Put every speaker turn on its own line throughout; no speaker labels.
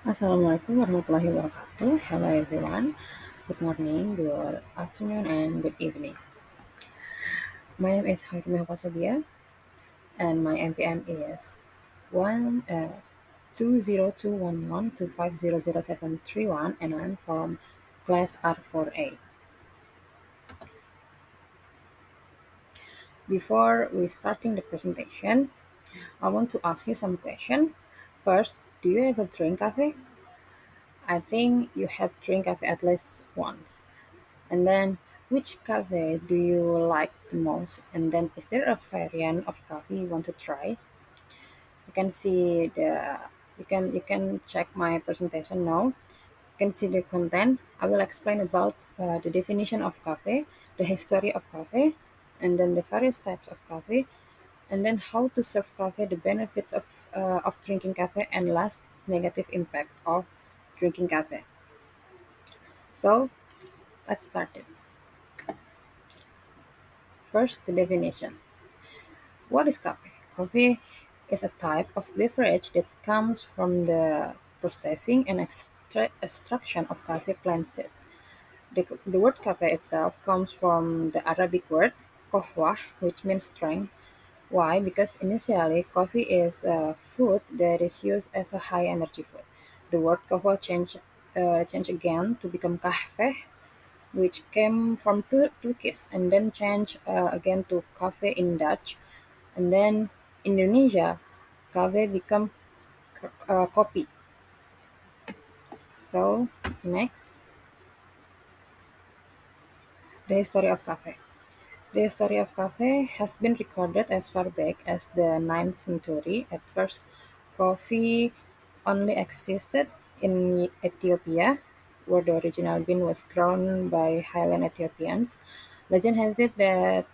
Assalamualaikum warahmatullahi wabarakatuh. Hello everyone. Good morning, good afternoon, and good evening. My name is Chairumi Hukma and my MPM is 20211250071, and I'm from class R4A. Before we starting the presentation, I want to ask you some question. First, do you ever drink coffee? I think you had drink coffee at least once. And then, which cafe do you like the most? And then, is there a variant of coffee you want to try? You can see you can check my presentation now. You can see the content. I will explain about the definition of coffee, the history of coffee, and then the various types of coffee, and then how to serve coffee, the benefits of drinking coffee, and last negative impacts of drinking coffee. So let's start it. First, the definition. What is coffee? Coffee is a type of beverage that comes from the processing and extraction of coffee plant seed. The word coffee itself comes from the Arabic word kohwah, which means strength. Why? Because initially coffee is a food that is used as a high energy food. The word kohwah changed again to become kahveh, which came from Turkish and then changed again to coffee in Dutch, and then Indonesia, kave become kopi. So next, the history of cafe. The history of cafe has been recorded as far back as the ninth century. At first, coffee only existed in Ethiopia, where the original bean was grown by highland Ethiopians. Legend has it that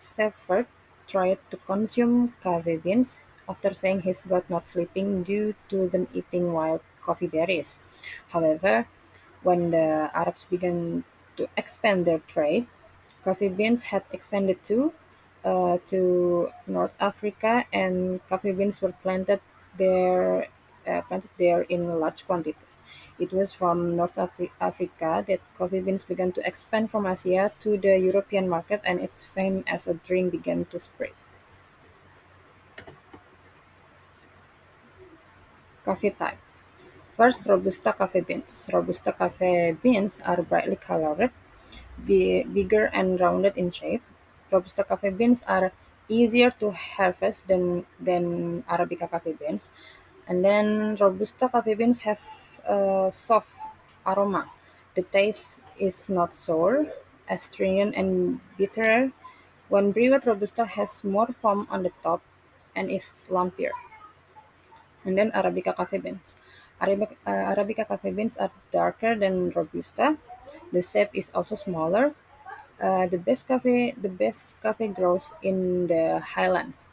Shepherd tried to consume coffee beans after saying his god not sleeping due to them eating wild coffee berries. However, when the Arabs began to expand their trade, coffee beans had expanded to North Africa, and coffee beans were planted there in large quantities. It was from Africa that coffee beans began to expand from Asia to the European market, and its fame as a drink began to spread. Coffee type. First, Robusta coffee beans. Robusta coffee beans are brightly colored, bigger and rounded in shape. Robusta coffee beans are easier to harvest than Arabica coffee beans. And then Robusta coffee beans have a soft aroma. The taste is not sour, astringent and bitter. When brewed, Robusta has more foam on the top and is lumpier. And then Arabica coffee beans. Arabica coffee beans are darker than Robusta. The shape is also smaller. The best coffee grows in the highlands.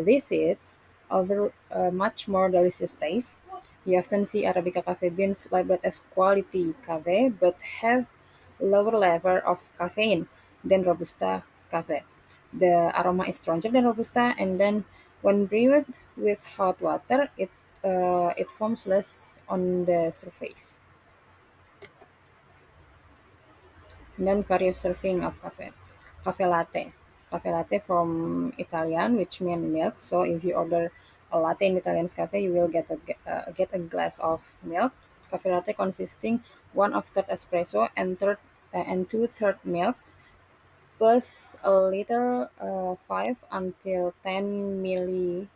These seeds offer a much more delicious taste. You often see Arabica coffee beans labeled as quality cafe, but have lower level of caffeine than Robusta cafe. The aroma is stronger than Robusta, and then when brewed with hot water, it foams less on the surface. And then various serving of cafe. Cafe latte. Cafe latte from Italian, which means milk. So if you order a latte in Italian's cafe, you will get a glass of milk. Cafe latte consisting one of third espresso and two third milks plus a little 5 until 10 millimeter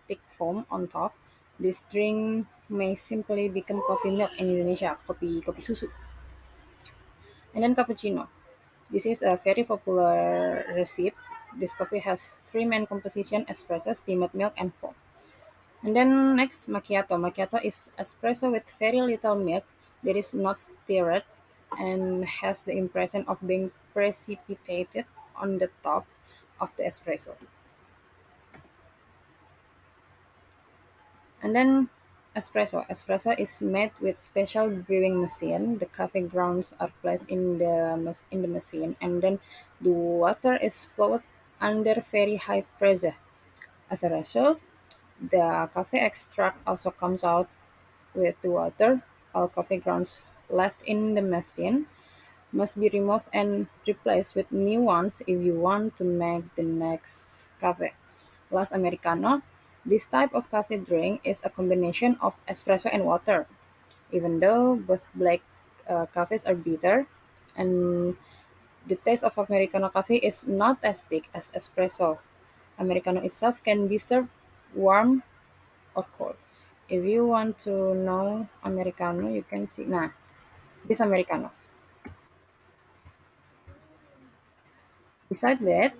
thick foam on top. This drink may simply become coffee milk in Indonesia, kopi susu. And then cappuccino. This is a very popular recipe. This coffee has three main composition: espresso, steamed milk, and foam. And then next, macchiato. Macchiato is espresso with very little milk that is not stirred and has the impression of being precipitated on the top of the espresso. And then espresso. Espresso is made with special brewing machine. The coffee grounds are placed in the machine, and then the water is flowed under very high pressure. As a result, The coffee extract also comes out with the water. All coffee grounds left in the machine must be removed and replaced with new ones if you want to make the next coffee. Last Americano. This type of coffee drink is a combination of espresso and water. Even though both black coffees are bitter, and the taste of Americano coffee is not as thick as espresso. Americano itself can be served warm or cold. If you want to know Americano, you can see. Nah, this Americano. Besides that,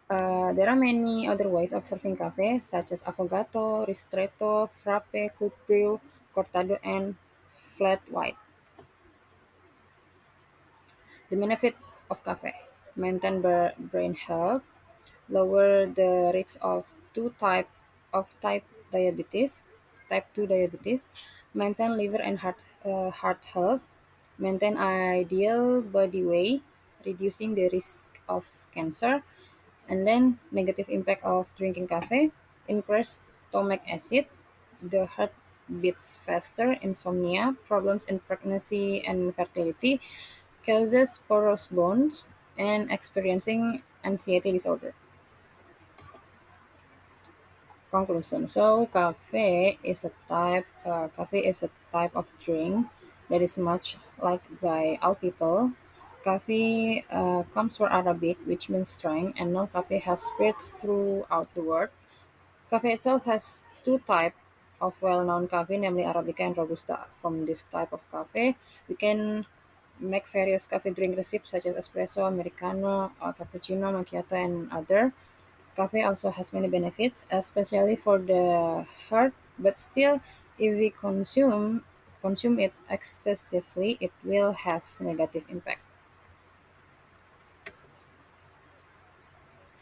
there are many other ways of serving coffee, such as affogato, ristretto, frappe, cold brew, cortado, and flat white. The benefit of cafe: maintain brain health, lower the risk of type diabetes, type 2 diabetes, maintain liver and heart health, maintain ideal body weight, reducing the risk of cancer, and then negative impact of drinking cafe: increased stomach acid, the heart beats faster, insomnia, problems in pregnancy and fertility, causes porous bones, and experiencing anxiety disorder. Conclusion. So coffee is a type of drink that is much liked by all people. Coffee comes from Arabic, which means strength, and now coffee has spread throughout the world. Coffee itself has two types of well-known coffee, namely Arabica and Robusta. From this type of coffee, we can make various coffee drink recipes such as espresso, americano, cappuccino, macchiato, and other. Coffee also has many benefits, especially for the heart. But still, if we consume it excessively, it will have negative impact.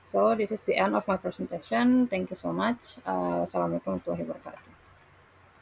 So this is the end of my presentation. Thank you so much. Wassalamualaikum warahmatullahi wabarakatuh.